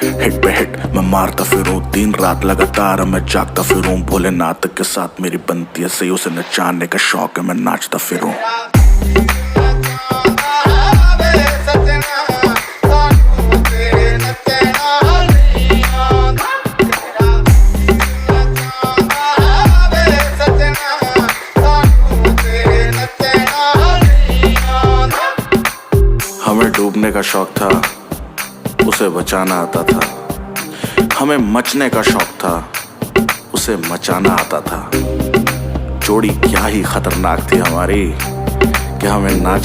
Hit पे hit मैं मारता फिरूं, दिन रात लगातार मैं जागता फिरूं। भोलेनाथ के साथ मेरी बनती है सही, उसे नचाने का शौक है मैं नाचता फिरूं। हमें डूबने का शौक था, उसे बचाना आता था। हमें मचने का शौक था, उसे मचाना आता था। जोड़ी क्या ही खतरनाक थी हमारी कि हमें नाच